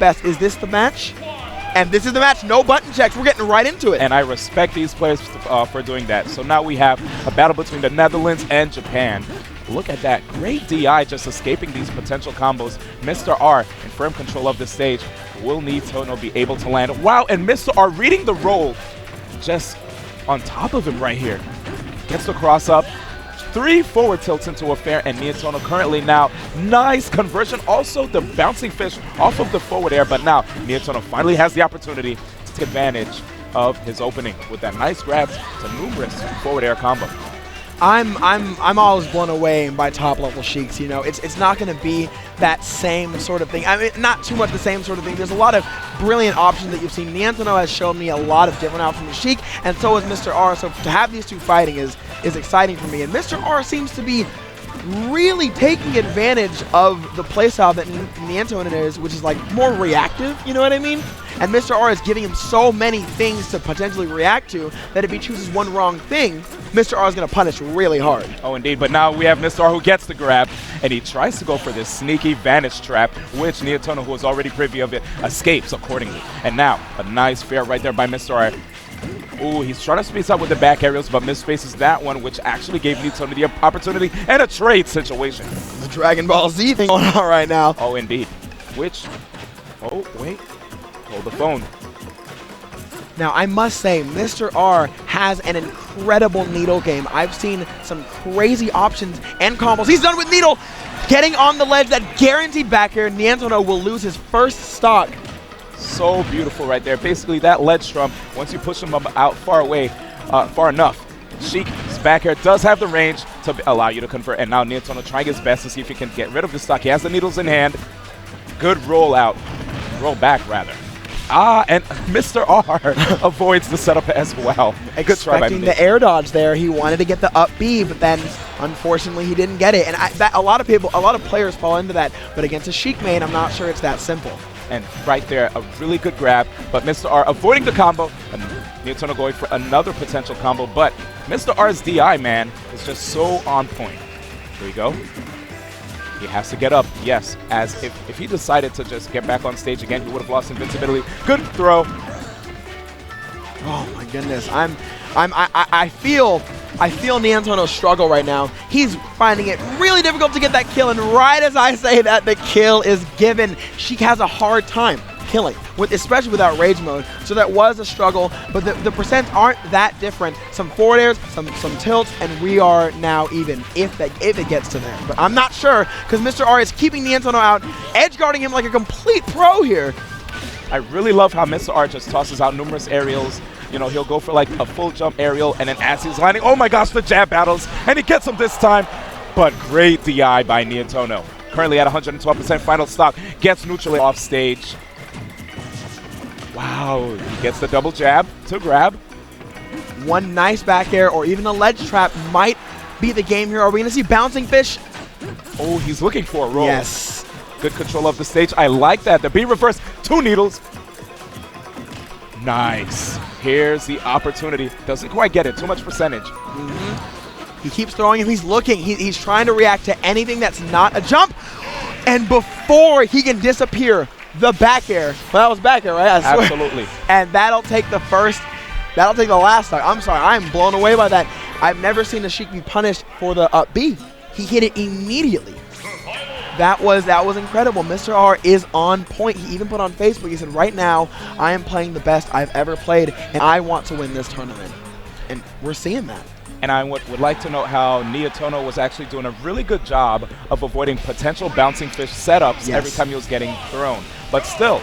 best. Is this the match? And this is the match. No button checks. We're getting right into it. And I respect these players for doing that. So now we have a battle between the Netherlands and Japan. Look at that. Great DI just escaping these potential combos. Mr. R in firm control of the stage. Will Nietono be able to land? Wow, and Mr. R reading the roll just on top of him right here. Gets the cross up. 3 forward tilts into a fair, and Nietono currently now. Nice conversion. Also the bouncing fish off of the forward air, but now Nietono finally has the opportunity to take advantage of his opening with that nice grab to numerous forward air combo. I'm always blown away by top level Sheiks. You know, it's not going to be that same sort of thing. I mean, not too much the same sort of thing. There's a lot of brilliant options that you've seen. Nietono has shown me a lot of different options with Sheik, and so has Mr. R. So to have these two fighting is exciting for me. And Mr. R seems to be really taking advantage of the playstyle that Nietono is, which is like more reactive, you know what I mean? And Mr. R is giving him so many things to potentially react to that if he chooses one wrong thing, Mr. R is going to punish really hard. Oh, indeed. But now we have Mr. R who gets the grab, and he tries to go for this sneaky vanish trap, which Nietono, who is already privy of it, escapes accordingly. And now a nice fair right there by Mr. R. Ooh, he's trying to space out with the back aerials, but misspaces that one, which actually gave Nietono the opportunity and a trade situation. The Dragon Ball Z thing going on right now. Oh, indeed. Which, oh, wait, hold the phone. Now, I must say, Mr. R has an incredible needle game. I've seen some crazy options and combos. He's done with needle, getting on the ledge, that guaranteed back air. Nietono will lose his first stock. So beautiful right there. Basically, that ledge strum, once you push him out far away, far enough, Sheik's back air does have the range to allow you to convert. And now Nietono trying his best to see if he can get rid of the stock. He has the needles in hand. Good roll out. Roll back, rather. Ah, and Mr. R avoids the setup as well. Expecting the air dodge there. He wanted to get the up B, but then unfortunately he didn't get it. And a lot of players fall into that. But against a Sheik main, I'm not sure it's that simple. And right there, a really good grab, but Mr. R avoiding the combo, and Nietono going for another potential combo, but Mr. R's DI, man, is just so on point. Here we go. He has to get up, yes, as if he decided to just get back on stage again, he would have lost invincibility. Good throw. Oh my goodness, I feel Nietono struggle right now. He's finding it really difficult to get that kill, and right as I say that, the kill is given. Sheik has a hard time killing, especially without rage mode. So that was a struggle, but the percents aren't that different. Some forward airs, some tilts, and we are now even if it gets to there. But I'm not sure, because Mr. R is keeping Nietono out, edge guarding him like a complete pro here. I really love how Mr. R just tosses out numerous aerials. You know, he'll go for like a full jump aerial, and then as he's landing, oh my gosh, the jab battles, and he gets him this time. But great DI by Nietono. Currently at 112% final stock, gets neutrally off stage. Wow, he gets the double jab to grab. One nice back air or even a ledge trap might be the game here. Are we going to see bouncing fish? Oh, he's looking for a roll. Yes. Good control of the stage. I like that. The B reverse, 2 needles. Nice. Here's the opportunity. Doesn't quite get it. Too much percentage. He keeps throwing him. He's looking. He's trying to react to anything that's not a jump. And before he can disappear, the back air. Well, that was back air, right? I swear. Absolutely. And that'll take the last stock. I'm sorry. I'm blown away by that. I've never seen a Sheik be punished for the up B. He hit it immediately. That was incredible. Mr. R is on point. He even put on Facebook, he said, right now, I am playing the best I've ever played, and I want to win this tournament. And we're seeing that. And I would like to note how Nietono was actually doing a really good job of avoiding potential bouncing fish setups every time he was getting thrown. But still,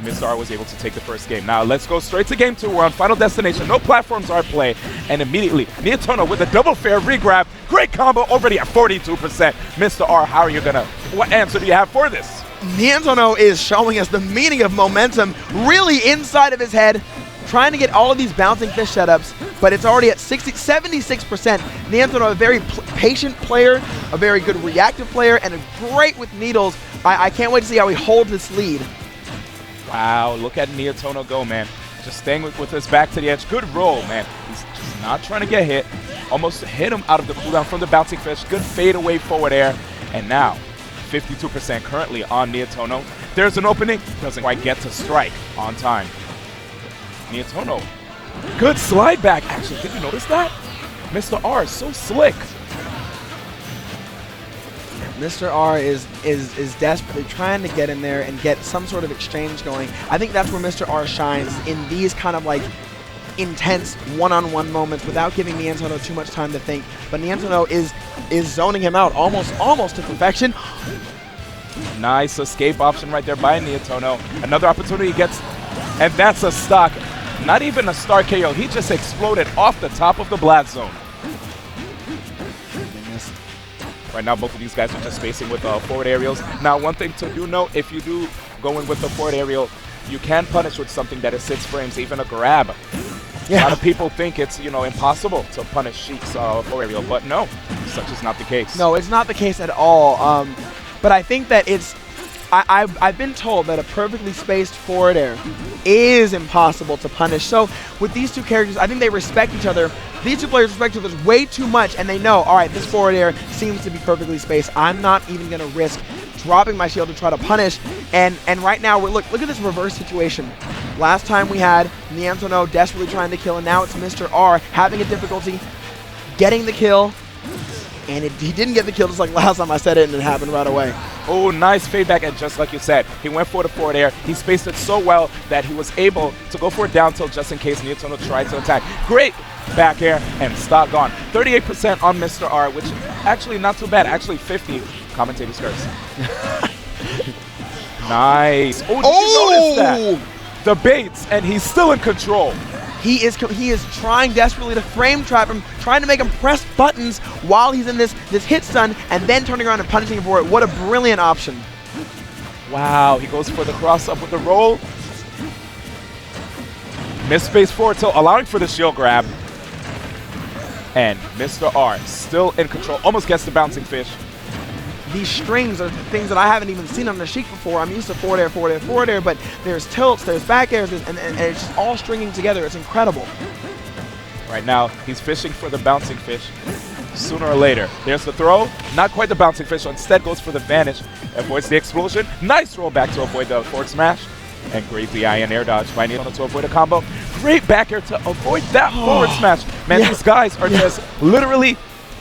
Mr. R was able to take the first game. Now let's go straight to game 2. We're on Final Destination. No platforms are at play. And immediately, Nietono with a double fair regrab. Great combo, already at 42%. Mr. R, how are you gonna, what answer do you have for this? Nietono is showing us the meaning of momentum really inside of his head, trying to get all of these bouncing fish setups, but it's already at 76%. Nietono, a very patient player, a very good reactive player, and great with needles. I can't wait to see how he holds this lead. Wow, look at Nietono go, man. Just staying with his back to the edge. Good roll, man. He's just not trying to get hit. Almost hit him out of the cooldown from the bouncing fish. Good fade away forward air. And now, 52% currently on Nietono. there's an opening. Doesn't quite get to strike on time. Nietono. Good slide back. Actually, did you notice that? Mr. R is so slick. Mr. R is desperately trying to get in there and get some sort of exchange going. I think that's where Mr. R shines, in these kind of like intense one-on-one moments without giving Nietono too much time to think. But Nietono is zoning him out almost to perfection. Nice escape option right there by Nietono. Another opportunity gets, and that's a stock. Not even a star KO. He just exploded off the top of the blast zone. Right now, both of these guys are just spacing with forward aerials. Now, one thing to do note, if you do go in with the forward aerial, you can punish with something that is 6 frames, even a grab. Yeah. A lot of people think it's, you know, impossible to punish Sheik's forward aerial, but no, such is not the case. No, it's not the case at all. But I think that it's, I've been told that a perfectly spaced forward air is impossible to punish. So with these two characters, I think they respect each other. These two players respect each other way too much, and they know, all right, this forward air seems to be perfectly spaced. I'm not even going to risk dropping my shield to try to punish. And right now, look at this reverse situation. Last time we had Nietono desperately trying to kill, and now it's Mr. R having a difficulty getting the kill. And he didn't get the kill, just like last time I said it, and it happened right away. Oh, nice fade back, and just like you said, he went for the forward air. He spaced it so well that he was able to go for a down tilt just in case Nietono tried to attack. Great back air, and stock gone. 38% on Mr. R, which actually not too bad. Actually 50. Commentator's curse. Nice. Oh, did you notice that? The baits, and he's still in control. He is trying desperately to frame trap him, trying to make him press buttons while he's in this hit stun, and then turning around and punishing him for it. What a brilliant option. Wow, he goes for the cross up with the roll. Missed space forward tilt, allowing for the shield grab. And Mr. R still in control, almost gets the bouncing fish. These strings are things that I haven't even seen on the Sheik before. I'm used to forward air, forward air, forward air, but there's tilts, there's back airs, and it's just all stringing together. It's incredible. Right now, he's fishing for the bouncing fish. Sooner or later, there's the throw. Not quite the bouncing fish, so instead goes for the vanish. Avoids the explosion. Nice roll back to avoid the forward smash. And great DI and air dodge by Nietono to avoid a combo. Great back air to avoid that forward smash. Man, these guys are just literally...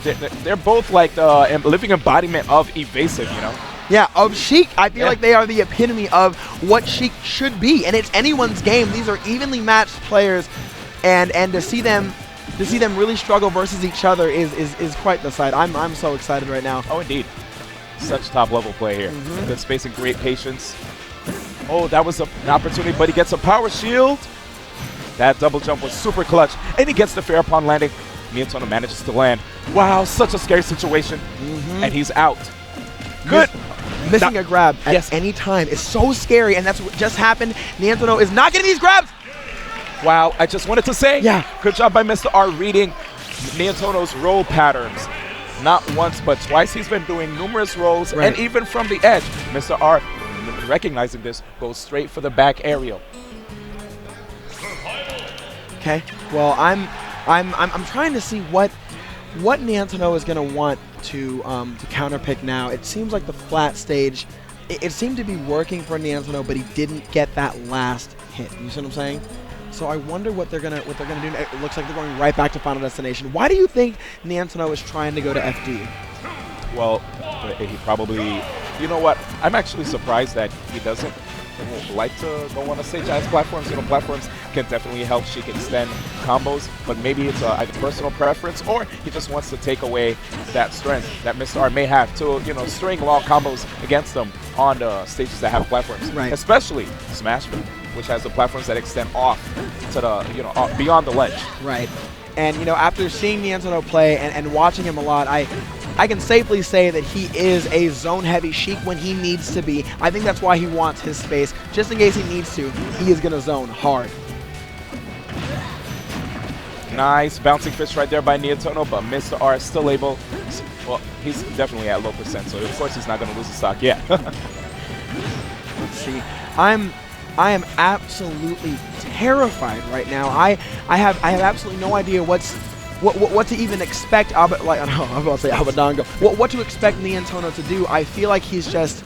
They're both like the living embodiment of evasive, you know? Yeah, of Sheik. I feel like they are the epitome of what Sheik should be, and it's anyone's game. These are evenly matched players, and to see them really struggle versus each other is quite the sight. I'm so excited right now. Oh, indeed. Such top level play here. Good spacing, great patience. Oh, that was an opportunity, but he gets a power shield. That double jump was super clutch, and he gets the fair upon landing. Nietono manages to land. Wow, such a scary situation. And he's out. Good. Missing a grab at any time is so scary, and that's what just happened. Nietono is not getting these grabs. Wow, I just wanted to say, good job by Mr. R reading Nietono's roll patterns. Not once, but twice he's been doing numerous rolls, and even from the edge, Mr. R, recognizing this, goes straight for the back aerial. Okay, well, I'm trying to see what Nietono is going to want to counterpick now. It seems like the flat stage, it seemed to be working for Nietono, but he didn't get that last hit. You see what I'm saying? So I wonder what they're gonna do. It looks like they're going right back to Final Destination. Why do you think Nietono is trying to go to FD? Well, he probably, you know what? I'm actually surprised that he doesn't like to go on a stage as platforms. You know, platforms can definitely help Sheik extend combos, but maybe it's a personal preference, or he just wants to take away that strength that Mr. R may have to, you know, string long combos against them on the stages that have platforms, especially Smash Bros, which has the platforms that extend off to the, you know, beyond the ledge. Right. And, you know, after seeing Nietono play and watching him a lot, I can safely say that he is a zone-heavy Sheik when he needs to be. I think that's why he wants his space. Just in case he needs to, he is going to zone hard. Nice bouncing fish right there by Nietono, but Mr. R is still able. Well, he's definitely at low percent, so of course he's not going to lose the stock yet. Let's see. I am absolutely terrified right now. I have absolutely no idea what to even expect. What to expect Nietono to do. I feel like he's just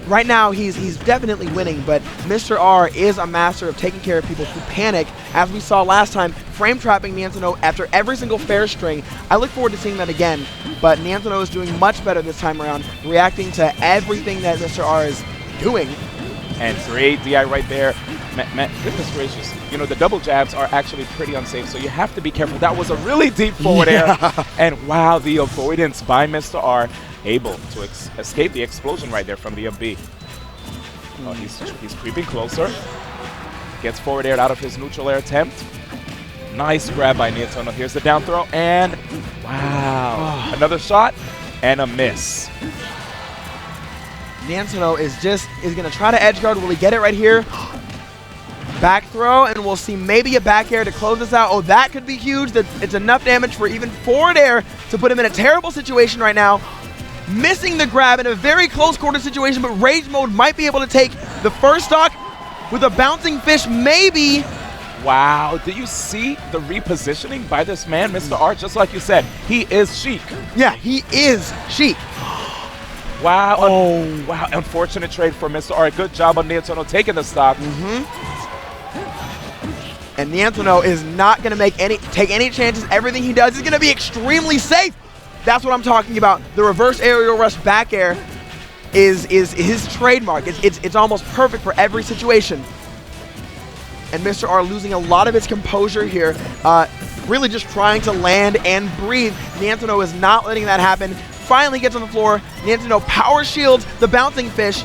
right now he's definitely winning, but Mr. R is a master of taking care of people who panic, as we saw last time, frame trapping Nietono after every single fair string. I look forward to seeing that again, but Nietono is doing much better this time around, reacting to everything that Mr. R is doing. And great DI right there. Man, goodness gracious. You know, the double jabs are actually pretty unsafe, so you have to be careful. That was a really deep forward air. And wow, the avoidance by Mr. R, able to escape the explosion right there from the up B. Oh, he's creeping closer. Gets forward air out of his neutral air attempt. Nice grab by Nietono. Here's the down throw, and wow. Another shot, and a miss. Nietono is going to try to edge guard. Will he get it right here? Back throw, and we'll see maybe a back air to close this out. Oh, that could be huge. It's enough damage for even forward air to put him in a terrible situation right now. Missing the grab in a very close quarter situation, but Rage Mode might be able to take the first stock with a bouncing fish, maybe. Wow, do you see the repositioning by this man, Mr. R? Just like you said, he is Sheik. Yeah, he is Sheik. Wow, wow, unfortunate trade for Mr. R. Good job on Nietono taking the stock. And Nietono is not going to take any chances. Everything he does is going to be extremely safe. That's what I'm talking about. The reverse aerial rush back air is his trademark. It's almost perfect for every situation. And Mr. R losing a lot of his composure here, really just trying to land and breathe. Nietono is not letting that happen. Finally gets on the floor. Nietono power shields the bouncing fish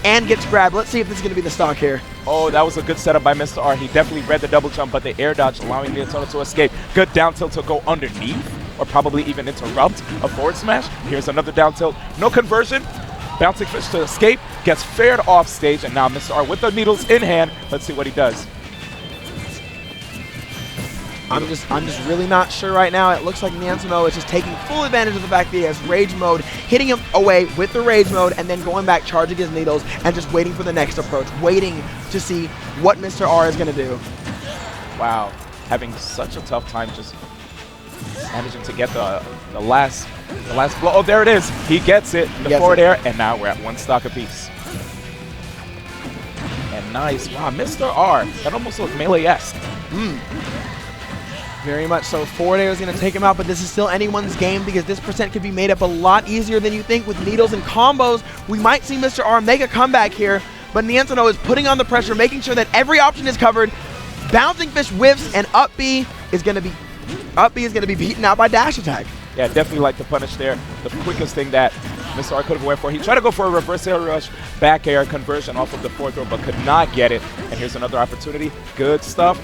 and gets grabbed. Let's see if this is going to be the stock here. Oh, that was a good setup by Mr. R. He definitely read the double jump, but the air dodge allowing Nietono to escape. Good down tilt to go underneath, or probably even interrupt a forward smash. Here's another down tilt. No conversion. Bouncing fish to escape. Gets fared off stage, and now Mr. R with the needles in hand. Let's see what he does. I'm just really not sure right now. It looks like Nietono is just taking full advantage of the fact that he has Rage Mode, hitting him away with the Rage Mode, and then going back, charging his needles, and just waiting for the next approach, waiting to see what Mr. R is going to do. Wow, having such a tough time just managing to get the last blow. Oh, there it is. He gets it, the forward air, and now we're at one stock apiece. And nice. Wow, Mr. R, that almost looked melee-esque. Very much so. Forward air is going to take him out, but this is still anyone's game because this percent could be made up a lot easier than you think with needles and combos. We might see Mr. R make a comeback here, but Nietono is putting on the pressure, making sure that every option is covered. Bouncing fish whiffs, and up B is going to be beaten out by dash attack. Yeah, definitely like the punish there. The quickest thing that Mr. R could have went for. He tried to go for a reverse air rush, back air conversion off of the fourth throw, but could not get it. And here's another opportunity. Good stuff.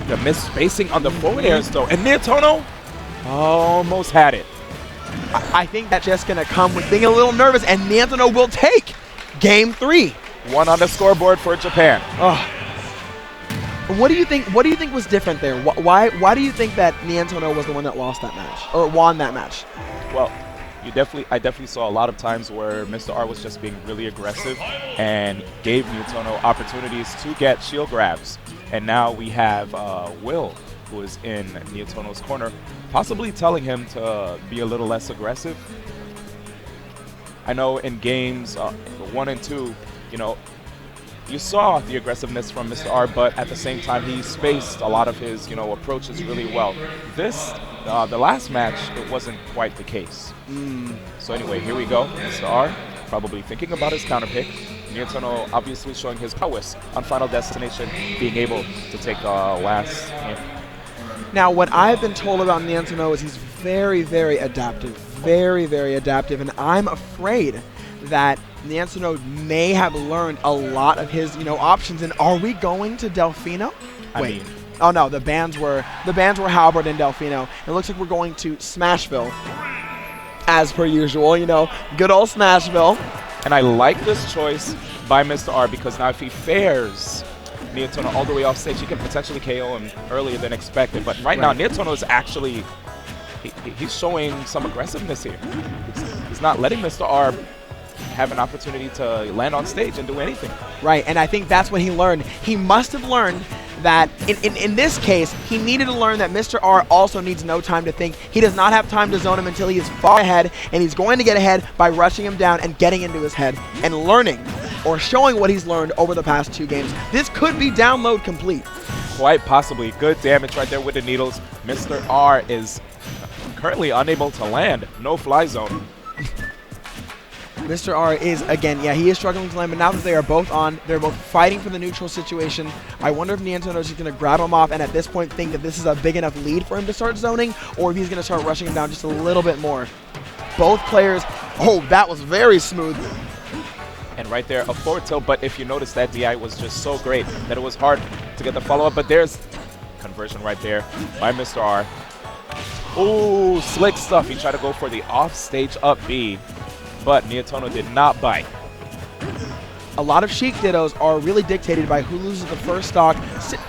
The miss spacing on the forward airs though, and Nietono almost had it. I think that's just going to come with being a little nervous, and Nietono will take game 3. 1 on the scoreboard for Japan. What do you think was different there? Why do you think that Nietono was the one that lost that match or won that match? Well, I definitely saw a lot of times where Mr. R was just being really aggressive and gave Nietono opportunities to get shield grabs. And now we have Will, who is in Nietono's corner, possibly telling him to be a little less aggressive. I know in games 1 and 2, you know, you saw the aggressiveness from Mr. R, but at the same time, he spaced a lot of his, you know, approaches really well. This, the last match, it wasn't quite the case. So anyway, here we go. Mr. R probably thinking about his counter pick. Nietono obviously showing his prowess on Final Destination, being able to take the last hit. Now, what I've been told about Nietono is he's very, very adaptive. Very, very adaptive, and I'm afraid that Nietono may have learned a lot of his, you know, options. And are we going to Delfino? Wait. Oh no, the bands were Halberd and Delfino. It looks like we're going to Smashville, as per usual. You know, good old Smashville. And I like this choice by Mr. R because now if he fares Nietono all the way off stage, he can potentially KO him earlier than expected. But right now, Nietono is actually he's showing some aggressiveness here. He's not letting Mr. R have an opportunity to land on stage and do anything. Right, and I think that's what he learned. He must have learned that in this case, he needed to learn that Mr. R also needs no time to think. He does not have time to zone him until he is far ahead, and he's going to get ahead by rushing him down and getting into his head and learning or showing what he's learned over the past 2 games. This could be download complete. Quite possibly. Good damage right there with the needles. Mr. R is currently unable to land. No fly zone. Mr. R is, again, yeah, he is struggling to land, but now that they are both on, they're both fighting for the neutral situation. I wonder if Nietono is just going to grab him off and at this point think that this is a big enough lead for him to start zoning, or if he's going to start rushing him down just a little bit more. Both players, oh, that was very smooth. And right there, a forward tilt, but if you notice, that DI was just so great that it was hard to get the follow-up, but there's conversion right there by Mr. R. Ooh, slick stuff. He tried to go for the off-stage up B, but Nietono did not bite. A lot of Sheik dittos are really dictated by who loses the first stock,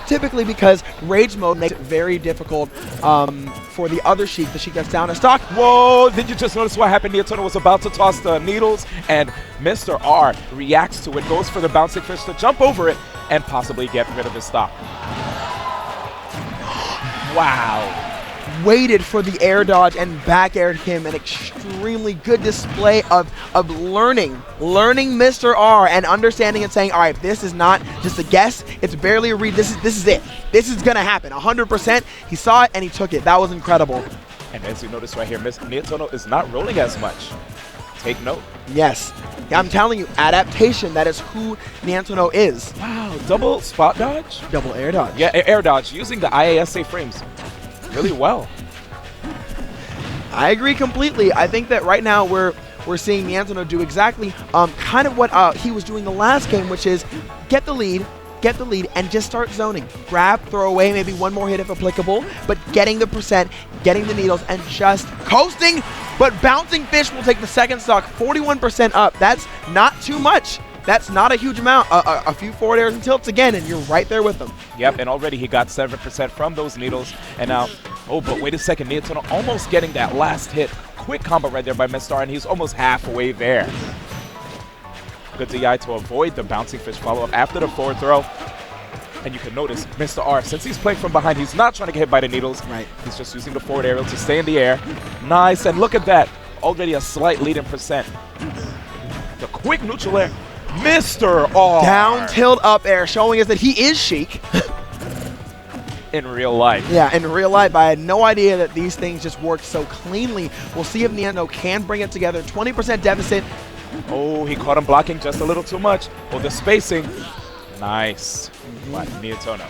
typically because Rage Mode makes it very difficult for the other Sheik, the Sheik that's down a stock. Whoa, did you just notice what happened? Nietono was about to toss the needles, and Mr. R reacts to it, goes for the bouncing fish to jump over it, and possibly get rid of his stock. Wow. Waited for the air dodge and back aired him. An extremely good display of learning Mr. R and understanding and saying, all right, this is not just a guess, it's barely a read, this is it. This is gonna happen 100%. He saw it and he took it. That was incredible. And as you notice right here, Nietono is not rolling as much. Take note. Yes, I'm telling you, adaptation, that is who Nietono is. Wow, double spot dodge? Double air dodge. Yeah, air dodge, using the IASA frames really well. I agree completely. I think that right now we're seeing Nietono do exactly kind of what he was doing the last game, which is get the lead, and just start zoning. Grab, throw away, maybe one more hit if applicable, but getting the percent, getting the needles, and just coasting. But bouncing fish will take the second stock, 41% up. That's not too much. That's not a huge amount. A few forward airs and tilts again, and you're right there with them. Yep, and already he got 7% from those needles. And now, oh, but wait a second. Nietono almost getting that last hit. Quick combo right there by Mr. R, and he's almost halfway there. Good DI to avoid the bouncing fish follow-up after the forward throw. And you can notice Mr. R, since he's playing from behind, he's not trying to get hit by the needles. Right. He's just using the forward aerial to stay in the air. Nice, and look at that. Already a slight lead in percent. The quick neutral air. Mr. R. Down tilt up air, showing us that he is Sheik. In real life. Yeah, in real life. I had no idea that these things just worked so cleanly. We'll see if Nietono can bring it together. 20% deficit. Oh, he caught him blocking just a little too much. Oh, the spacing. Nice. By Nietono.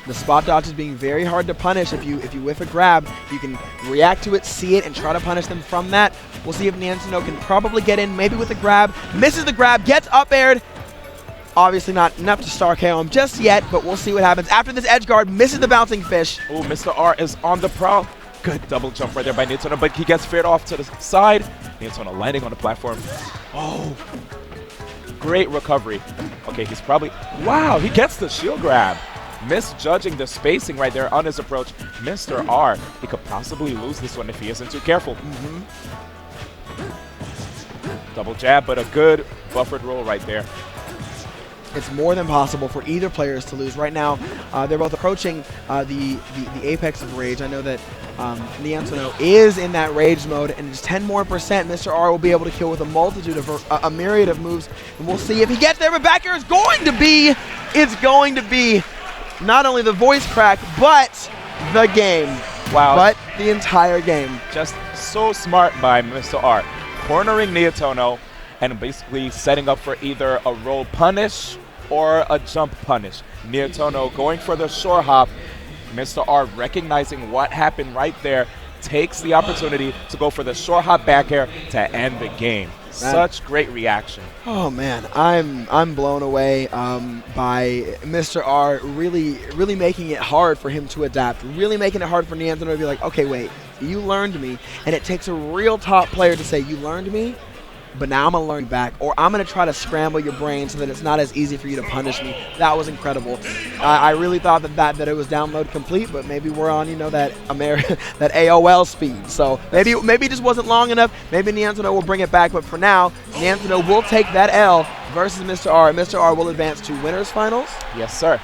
The spot dodge is being very hard to punish. If you whiff a grab, you can react to it, see it, and try to punish them from that. We'll see if Nietono can probably get in, maybe with a grab. Misses the grab, gets up aired. Obviously not enough to star KO him just yet, but we'll see what happens. After this edge guard, misses the bouncing fish. Oh, Mr. R is on the prowl. Good double jump right there by Nietono, but he gets veered off to the side. Nietono landing on the platform. Oh, great recovery. Okay, he's probably, wow, he gets the shield grab. Misjudging the spacing right there on his approach. Mr. R, he could possibly lose this one if he isn't too careful. Double jab, but a good buffered roll right there. It's more than possible for either players to lose. Right now, they're both approaching the apex of rage. I know that Nietono is in that rage mode, and just 10% more, Mr. R will be able to kill with a multitude of a myriad of moves. And we'll see if he gets there, but back air is going to be not only the voice crack, but the game. Wow. But the entire game. Just so smart by Mr. R. Cornering Nietono and basically setting up for either a roll punish or a jump punish. Nietono going for the shore hop. Mr. R recognizing what happened right there, takes the opportunity to go for the shore hop back air to end the game. Such great reaction. Oh man, I'm blown away by Mr. R really making it hard for him to adapt, really making it hard for Nietono to be like, okay, wait, you learned me, and it takes a real top player to say, you learned me, but now I'm going to learn back, or I'm going to try to scramble your brain so that it's not as easy for you to punish me. That was incredible. I really thought that it was download complete, but maybe we're on, that that AOL speed. So maybe it just wasn't long enough. Maybe Nietono will bring it back, but for now, Nietono will take that L versus Mr. R. Mr. R will advance to winners finals. Yes, sir.